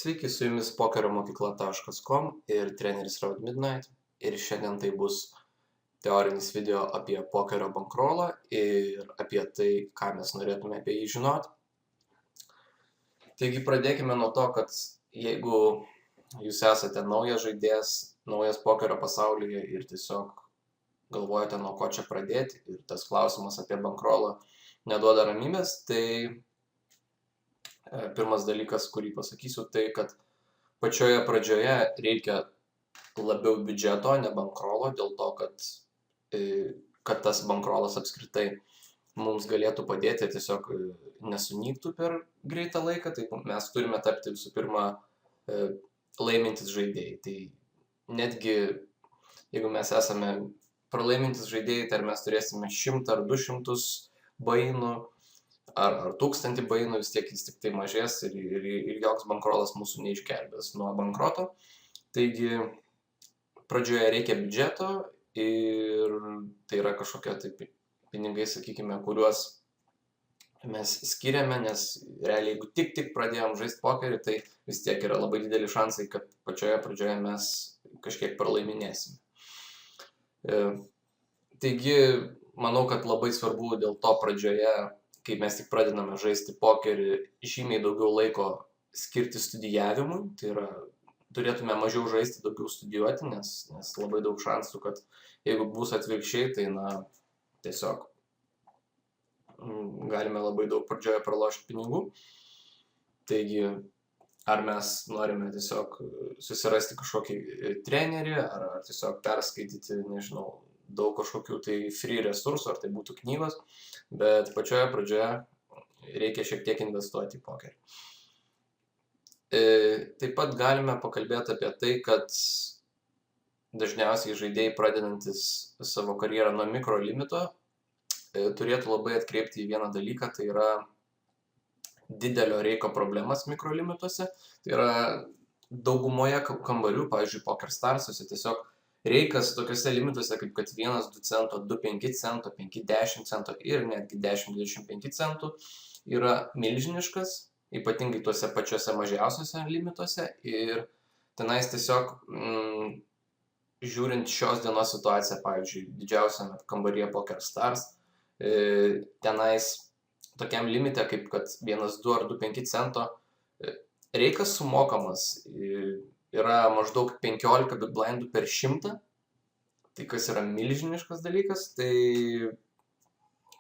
Sveiki, su jumis pokeromokykla.com ir treneris Raud Midnight. Ir šiandien tai bus teorinis video apie pokerio bankrolą ir apie tai, ką mes norėtume apie jį žinoti. Taigi pradėkime nuo to, kad jeigu jūs esate naujas žaidėjas, naujas pokerio pasaulyje ir tiesiog galvojate, nuo ko čia pradėti ir tas klausimas apie bankrolą neduoda ramybės, tai pirmas dalykas, kurį pasakysiu, tai kad pačioje pradžioje reikia labiau biudžeto, ne bankrolo, dėl to, kad tas bankrolas apskritai mums galėtų padėti ir tiesiog nesunyktų per greitą laiką, tai mes turime tapti visų pirma laimintis žaidėjai. Tai netgi jeigu mes esame pralaimintis žaidėjai, tai ar mes turėsime 100 ar 200 bainų, ar 1000 bainų, vis tiek jis tik tai mažės ir joks bankrolas mūsų neišgelbės nuo bankroto. Taigi pradžioje reikia biudžeto ir tai yra kažkokie tai pinigai, sakykime, kuriuos mes skiriame, nes realiai jeigu tik pradėjom žaisti pokerį, tai vis tiek yra labai dideli šansai, kad pačioje pradžioje mes kažkiek pralaiminėsime. Taigi manau, kad labai svarbu dėl to pradžioje, kai mes tik pradedame žaisti pokerį, žymiai daugiau laiko skirti studijavimui, tai yra turėtume mažiau žaisti, daugiau studijuoti, nes labai daug šansų, kad jeigu bus atvirkščiai, tai tiesiog galime labai daug pradžioje pralošti pinigų. Taigi, ar mes norime tiesiog susirasti kažkokį trenerį, ar tiesiog perskaityti, nežinau, daug kažkokių tai free resursų, ar tai būtų knygos, bet pačioje pradžioje reikia šiek tiek investuoti į pokerį. Taip pat galime pakalbėti apie tai, kad dažniausiai žaidėjai pradedantis savo karjerą nuo mikrolimito turėtų labai atkreipti į vieną dalyką, tai yra didelio reiko problemas mikrolimituose. Tai yra daugumoje kambarių, pavyzdžiui, PokerStarsuose tiesiog reikas tokiuose limituose, kaip kad 1-2 cento, 2-5 cento, 5-10 cento ir netgi 10-25 centų yra milžiniškas, ypatingai tuose pačiuose mažiausiuose limituose. Ir tenais tiesiog, žiūrint šios dienos situaciją, pavyzdžiui, didžiausiame kambaryje PokerStars, tenais tokiam limite, kaip kad 1-2 ar 2-5 cento, reikas sumokamas yra maždaug 15 big blindų per 100, tai kas yra milžiniškas dalykas, tai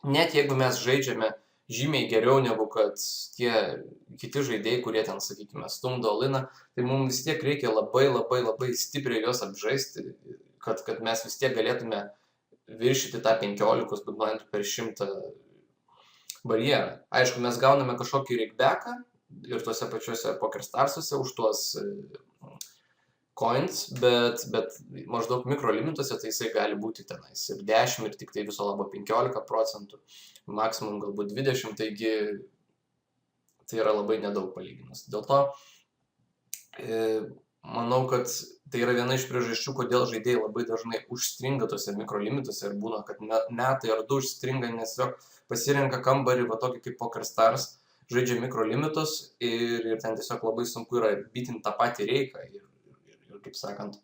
net jeigu mes žaidžiame žymiai geriau negu kad tie kiti žaidėjai, kurie ten, sakykime, stumdo liną, tai mums vis tiek reikia labai stipriai juos apžaisti, kad mes vis tiek galėtume viršyti tą 15 big blindų per 100 barjerą. Aišku, mes gauname kažkokį rigbacką ir tuose pačiuose PokerStarsuose už tuos coins, bet maždaug mikrolimituose tai jisai gali būti tenais ir 10 ir tik tai viso labo 15%, maksimum galbūt 20%, taigi tai yra labai nedaug palyginus. Dėl to manau, kad tai yra viena iš priežasčių, kodėl žaidėjai labai dažnai užstringa tuose mikrolimituose ir būna, kad metai ar 2 užstringa, nes tiesiog pasirenka kambarį va tokį kaip PokerStars, žaidžia mikrolimitus ir ten tiesiog labai sunku yra bitinti tą patį reiką ir kaip sakant,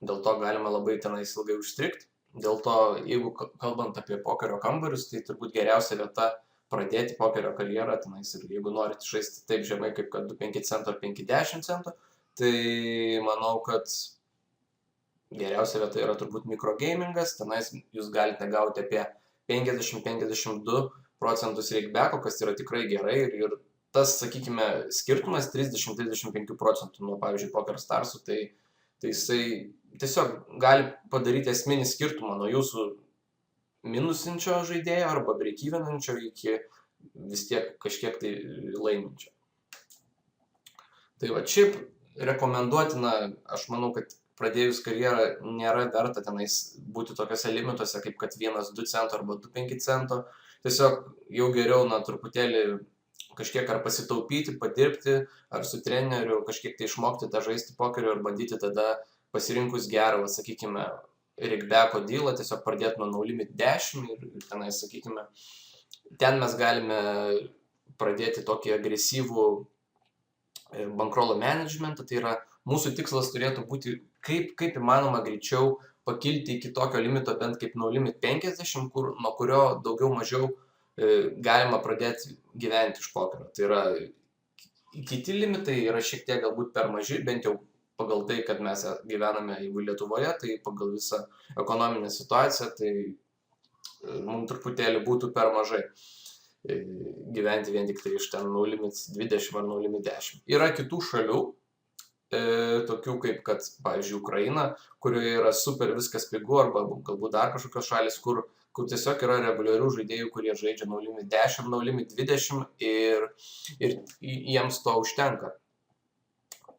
dėl to galima labai tenais ilgai užstrigti. Dėl to, jeigu kalbant apie pokerio kambarius, tai turbūt geriausia vieta pradėti pokerio karjerą tenais ir jeigu norite žaisti taip žemai kaip kad 2-5 cento ar 5-10 centų, tai manau, kad geriausia vieta yra turbūt mikrogamingas, tenais jūs galite gauti apie 50-52% reigbacko, kas yra tikrai gerai ir tas, sakykime, skirtumas 30-35% nuo, pavyzdžiui, PokerStarsų, tai jisai tiesiog gali padaryti esminį skirtumą nuo jūsų minusinčio žaidėjo arba breakevenančio iki vis tiek kažkiek tai laiminčio. Tai va, šiaip rekomenduotina, aš manau, kad pradėjus karjerą nėra verta tenais būti tokiuose limituose kaip kad 1-2 cento arba 2-5 cento. Tiesiog jau geriau truputėlį kažkiek ar pasitaupyti, padirbti, ar su treneriu kažkiek tai išmokti tą žaisti pokerį ir bandyti tada pasirinkus gerą, sakykime, rigbacko dealą, tiesiog pradėti nuo no limit 10 ir tenais, sakykime, ten mes galime pradėti tokį agresyvų bankrolo managementą, tai yra mūsų tikslas turėtų būti kaip įmanoma greičiau pakilti iki tokio limito, bent kaip no limit 50, nuo kurio daugiau mažiau galima pradėti gyventi iš pokerio. Tai yra, kiti limitai yra šiek tiek galbūt per maži, bent jau pagal tai, kad mes gyvename jeigu Lietuvoje, tai pagal visą ekonominę situaciją, tai mums truputėlį būtų per mažai gyventi vien tik tai iš ten no limit 20 ar no limit 10. Yra kitų šalių, tokių kaip, kad, pavyzdžiui, Ukraina, kurioje yra super viskas pigu, arba galbūt dar kažkokios šalis, kur tiesiog yra reguliarių žaidėjų, kurie žaidžia no limit 10, no limit 20 ir jiems to užtenka.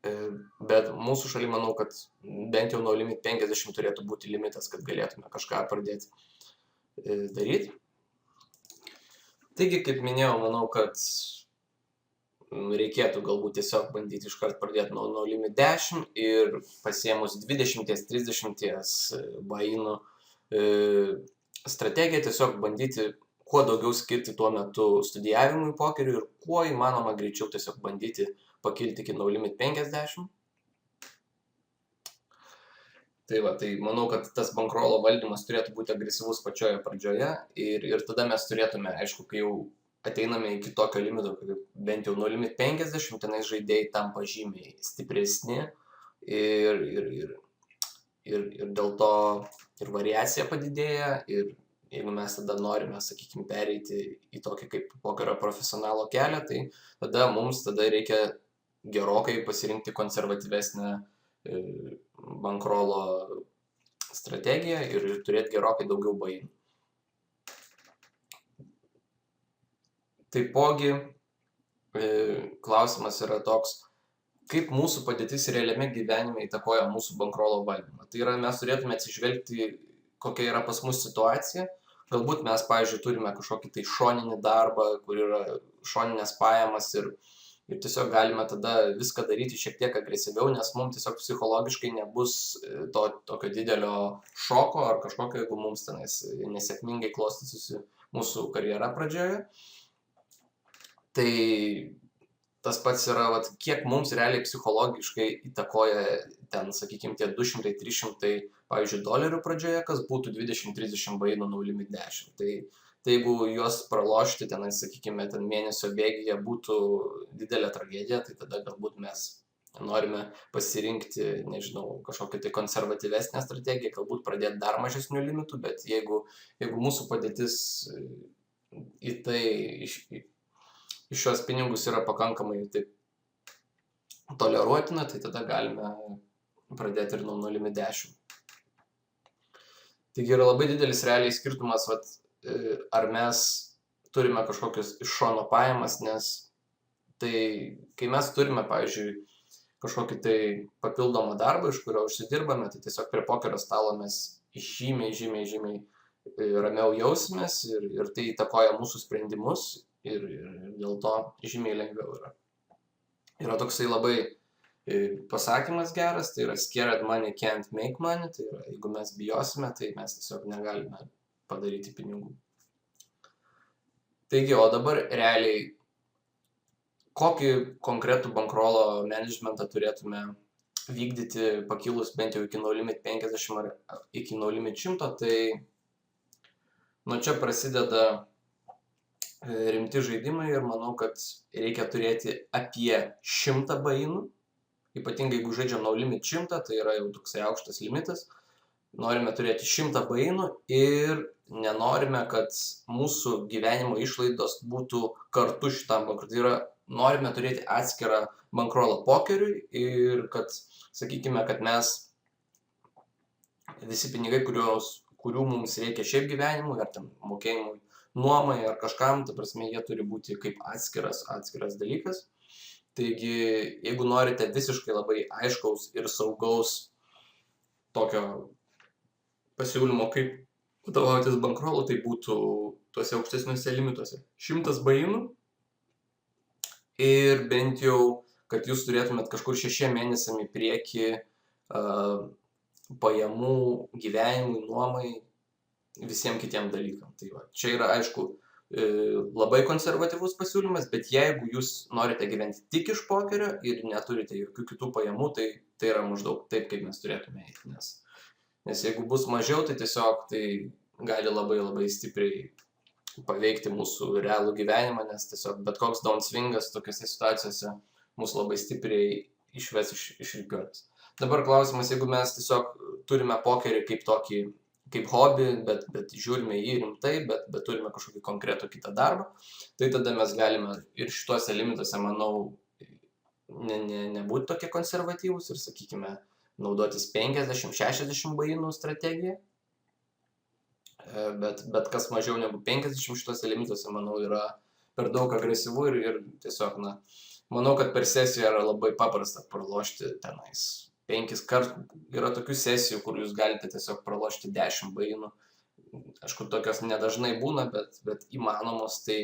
Bet mūsų šaly manau, kad bent jau no limit 50 turėtų būti limitas, kad galėtume kažką pradėti daryti. Taigi, kaip minėjau, manau, kad reikėtų galbūt tiesiog bandyti iškart pradėti nuo no limit 10 ir pasiėmus 20-30 buy-inų strategiją tiesiog bandyti kuo daugiau skirti tuo metu studijavimui pokeriui ir kuo įmanoma greičiau tiesiog bandyti pakilti iki no limit 50. Tai va, tai manau, kad tas bankrolo valdymas turėtų būti agresyvus pačioje pradžioje ir tada mes turėtume, aišku, kai jau ateiname iki tokio limito, bent jau no limit 50, tenais žaidėjai tampa žymiai stipresni ir dėl to ir variacija padidėja ir jeigu mes tada norime, sakykime, pereiti į tokį kaip pokerio profesionalo kelią, tai tada mums reikia gerokai pasirinkti konservatyvesnę bankrolo strategiją ir turėti gerokai daugiau buy-inų. Taipogi klausimas yra toks, kaip mūsų padėtis realiame gyvenime įtakoja mūsų bankrolo valdymą. Tai yra, mes turėtume atsižvelgti, kokia yra pas mus situacija. Galbūt mes, pavyzdžiui, turime kažkokį tai šoninį darbą, kur yra šoninės pajamas ir tiesiog galime tada viską daryti šiek tiek agresyviau, nes mums tiesiog psichologiškai nebus to tokio didelio šoko ar kažkokio, jeigu mums tenais nesėkmingai klostytųsi mūsų karjera pradžioje. Tai tas pats yra, kiek mums realiai psichologiškai įtakoja ten, sakykime, tie 200-300, pavyzdžiui, dolerių pradžioje, kas būtų 20-30 buy-inų no limit 10. Tai jeigu juos pralošti tenai, sakykime, ten mėnesio bėgyje būtų didelė tragedija, tai tada galbūt mes norime pasirinkti, nežinau, kažkokią tai konservatyvesnę strategiją, galbūt pradėti dar mažesnių limitų, bet jeigu mūsų padėtis į tai, iš šios pinigus yra pakankamai taip toleruotina, tai tada galime pradėti ir nuo no limit 10. Taigi yra labai didelis realiai skirtumas, ar mes turime kažkokius iš šono pajamas, nes tai, kai mes turime, pavyzdžiui, kažkokį tai papildomą darbą, iš kurio užsidirbame, tai tiesiog prie pokerio stalo mes žymiai ramiau jausimės ir tai įtakoja mūsų sprendimus ir dėl to žymiai lengviau yra. Yra toksai labai pasakymas geras, tai yra scared money can't make money, tai yra, jeigu mes bijosime, tai mes tiesiog negalime padaryti pinigų. Taigi, o dabar realiai, kokį konkretų bankrolo managementą turėtume vykdyti pakilus bent jau iki no limit 50 ar iki no limit 100, tai nuo čia prasideda rimti žaidimai ir manau, kad reikia turėti apie 100 buy-inų, ypatingai jeigu žaidžiam no limit 100, tai yra jau toksai aukštas limitas. Norime turėti 100 buy-inų ir nenorime, kad mūsų gyvenimo išlaidos būtų kartu šitam bankrolui. Tai yra, norime turėti atskirą bankrolą pokeriui ir kad, sakykime, kad mes visi pinigai, kurių mums reikia šiaip gyvenimui, ar ten mokėjimui nuomai, ar kažkam, ta prasme, jie turi būti kaip atskiras dalykas. Taigi, jeigu norite visiškai labai aiškaus ir saugaus tokio pasiūlymo, kaip vadovautis bankrolu, tai būtų tuose aukštesniuose limituose 100 buy-inų ir bent jau, kad jūs turėtumėt kažkur 6 mėnesiam į priekį pajamų gyvenimui, nuomai, visiems kitiem dalykam. Tai va, čia yra, aišku, labai konservatyvus pasiūlymas, bet jeigu jūs norite gyventi tik iš pokerio ir neturite jokių kitų pajamų, tai yra maždaug taip, kaip mes turėtume eiti. Nes jeigu bus mažiau, tai tiesiog tai gali labai stipriai paveikti mūsų realų gyvenimą, nes tiesiog bet koks downswingas tokiose situacijose mus labai stipriai išves iš rikiuotės. Dabar klausimas, jeigu mes tiesiog turime pokerį kaip tokį, kaip hobį, bet žiūrime jį rimtai, bet turime kažkokį konkretų kitą darbą, tai tada mes galime ir šituose limituose, manau, nebūti tokie konservatyvūs ir, sakykime, naudotis 50-60 bainų strategiją. Bet kas mažiau negu 50 šituose limituose, manau, yra per daug agresyvu ir tiesiog, manau, kad per sesiją yra labai paprasta pralošti tenais 5 kartų. Yra tokių sesijų, kur jūs galite tiesiog pralošti 10 bainų. Aišku, tokios nedažnai būna, bet įmanomos, tai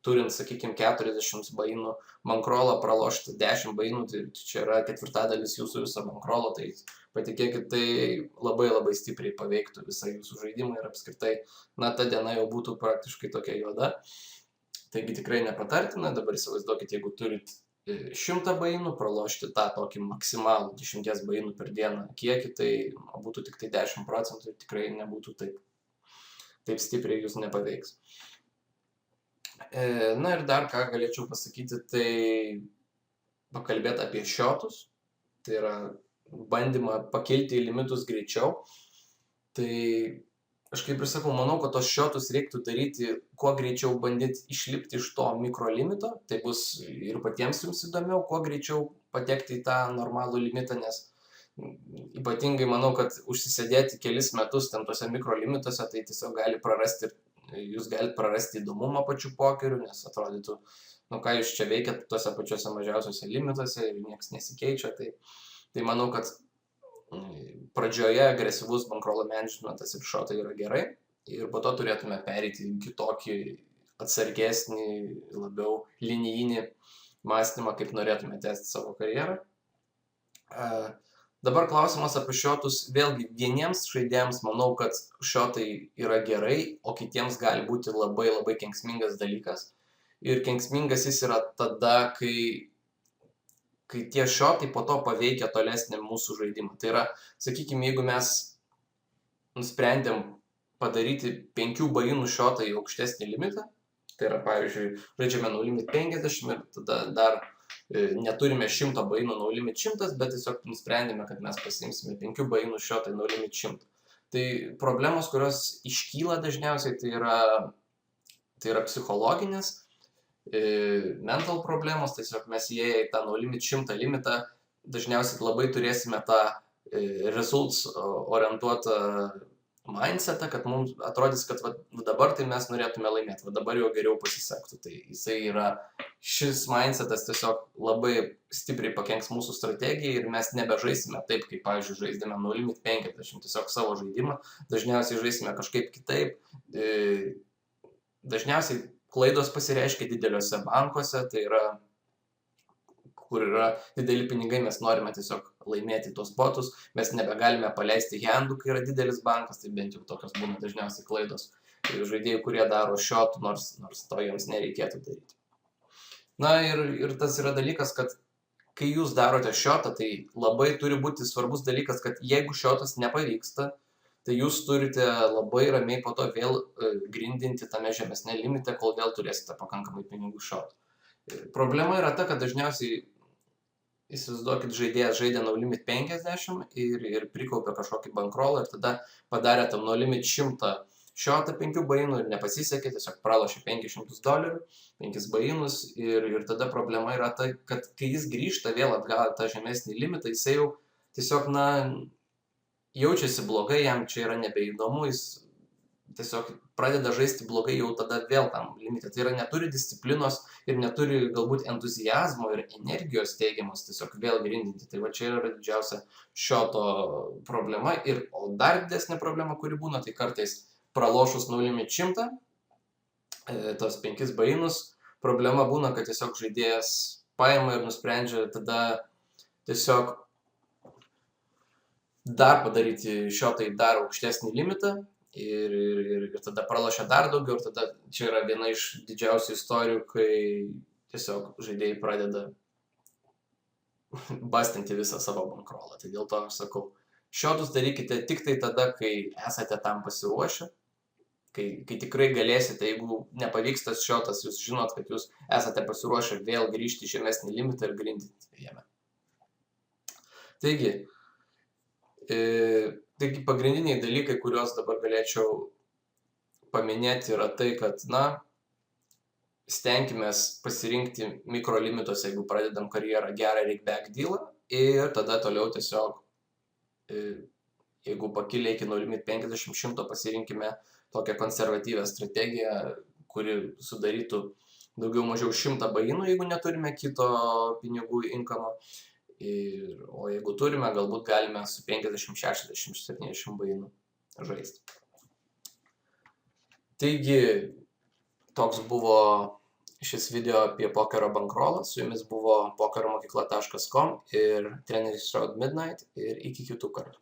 turint, sakykime, 40 bainų bankrolą pralošti 10 bainų, tai čia yra 1/4 jūsų viso bankrolo, tai patikėkit, tai labai stipriai paveiktų visą jūsų žaidimą ir apskritai, ta diena jau būtų praktiškai tokia juoda. Taigi tikrai nepatartina. Dabar įsivaizduokit, jeigu turit 100 bainų, pralošti tą tokį maksimalų 10 bainų per dieną kiekį, tai būtų tik tai 10% ir tikrai nebūtų taip stipriai jūs nepaveiks. Ir dar ką galėčiau pasakyti, tai pakalbėti apie šiotus, tai yra bandymą pakilti į limitus greičiau. Tai aš kaip ir sakau, manau, kad tos šiotus reiktų daryti kuo greičiau, bandyti išlipti iš to mikrolimito, tai bus ir patiems jums įdomiau, kuo greičiau patekti į tą normalų limitą, nes ypatingai manau, kad užsisėdėti kelis metus ten tose mikrolimituose, tai tiesiog jūs galite prarasti įdomumą pačių pokerių, nes atrodytų, ką jūs čia veikiat tose pačiuose mažiausiuose limituose ir niekas nesikeičia, tai manau, kad pradžioje agresyvus bankrolo managementas ir šotai yra gerai ir po to turėtume pereiti į kitokį atsargesnį, labiau linijinį mąstymą, kaip norėtume tęsti savo karjerą. Dabar klausimas apie šotus. Vėlgi, vieniems žaidėjams manau, kad šotai yra gerai, o kitiems gali būti labai kenksmingas dalykas. Ir kenksmingas jis yra tada, kai tie šotai po to paveikia tolesnį mūsų žaidimą. Tai yra, sakykime, jeigu mes nusprendėm padaryti 5 bainų šotą į aukštesnį limitą, tai yra, pavyzdžiui, žaidžiame no limit 50 ir tada dar neturime 100 bainų no limit 100, bet tiesiog nusprendėme, kad mes pasiimsime 5 bainų šotą į no limit 100. Tai problemos, kurios iškyla dažniausiai, tai yra psichologinės, mental problemos, tiesiog mes įėję į tą no limit 100 limitą, dažniausiai labai turėsime tą results orientuotą mindsetą, kad mums atrodys, kad dabar tai mes norėtume laimėti, dabar jau geriau pasisektų. Tai šis mindsetas tiesiog labai stipriai pakenks mūsų strategijai ir mes nebežaisime taip, kaip, pavyzdžiui, žaisdėme no limit 50, tiesiog savo žaidimą, dažniausiai žaisime kažkaip kitaip, dažniausiai klaidos pasireiškia dideliuose bankuose, tai yra, kur yra dideli pinigai, mes norime tiesiog laimėti tos botus, mes nebegalime paleisti handų, kai yra didelis bankas, tai bent jau tokios būna dažniausiai klaidos žaidėjų, kurie daro šotų, nors to jiems nereikėtų daryti. Ir tas yra dalykas, kad kai jūs darote šotą, tai labai turi būti svarbus dalykas, kad jeigu šotas nepavyksta, tai jūs turite labai ramiai po to vėl grindinti tame žemesnė limite, kol vėl turėsite pakankamai pinigų šotų. Problema yra ta, kad dažniausiai, įsivaizduokit, žaidėjas žaidė no limit 50 ir prikaupė kažkokį bankrolą ir tada padarė tam no limit 100 šotą 5 bainų ir nepasisekė, tiesiog pralošė $500, 5 bainus ir tada problema yra ta, kad kai jis grįžta vėl atgal tą žemesnį limitą, jisai jau tiesiog, jaučiasi blogai, jam čia yra nebeįdomu, jis tiesiog pradeda žaisti blogai jau tada vėl tam limite. Tai yra, neturi disciplinos ir neturi galbūt entuziazmo ir energijos teigiamos tiesiog vėl grindinti. Tai čia yra didžiausia šoto problema. O dar didesnė problema, kuri būna, tai kartais pralošus no limit 100, tos 5 bainus, problema būna, kad tiesiog žaidėjas paima ir nusprendžia tada tiesiog dar padaryti šotą į dar aukštesnį limitą ir tada pralošia dar daugiau, ir tada čia yra viena iš didžiausių istorijų, kai tiesiog žaidėjai pradeda bastinti visą savo bankrolą. Tai dėl to aš sakau, šiotus darykite tik tai tada, kai esate tam pasiruošę, kai tikrai galėsite, jeigu nepavyks tas šiotas, jūs žinot, kad jūs esate pasiruošę vėl grįžti į žemesnį limitą ir grindinti jame. Taigi pagrindiniai dalykai, kuriuos dabar galėčiau paminėti, yra tai, kad, stenkimės pasirinkti mikrolimituose, jeigu pradedam karjerą, gerą reikback dealą, ir tada toliau tiesiog, jeigu pakilę iki 0,50-100 pasirinkime tokią konservatyvę strategiją, kuri sudarytų daugiau mažiau 100 bainų, jeigu neturime kito pinigų inkamo. O jeigu turime, galbūt galime su 50, 60, 70 bainų žaisti. Taigi, toks buvo šis video apie pokerio bankrolą. Su jumis buvo pokeromokykla.com ir treneris Shroud Midnight, ir iki kitų kartų.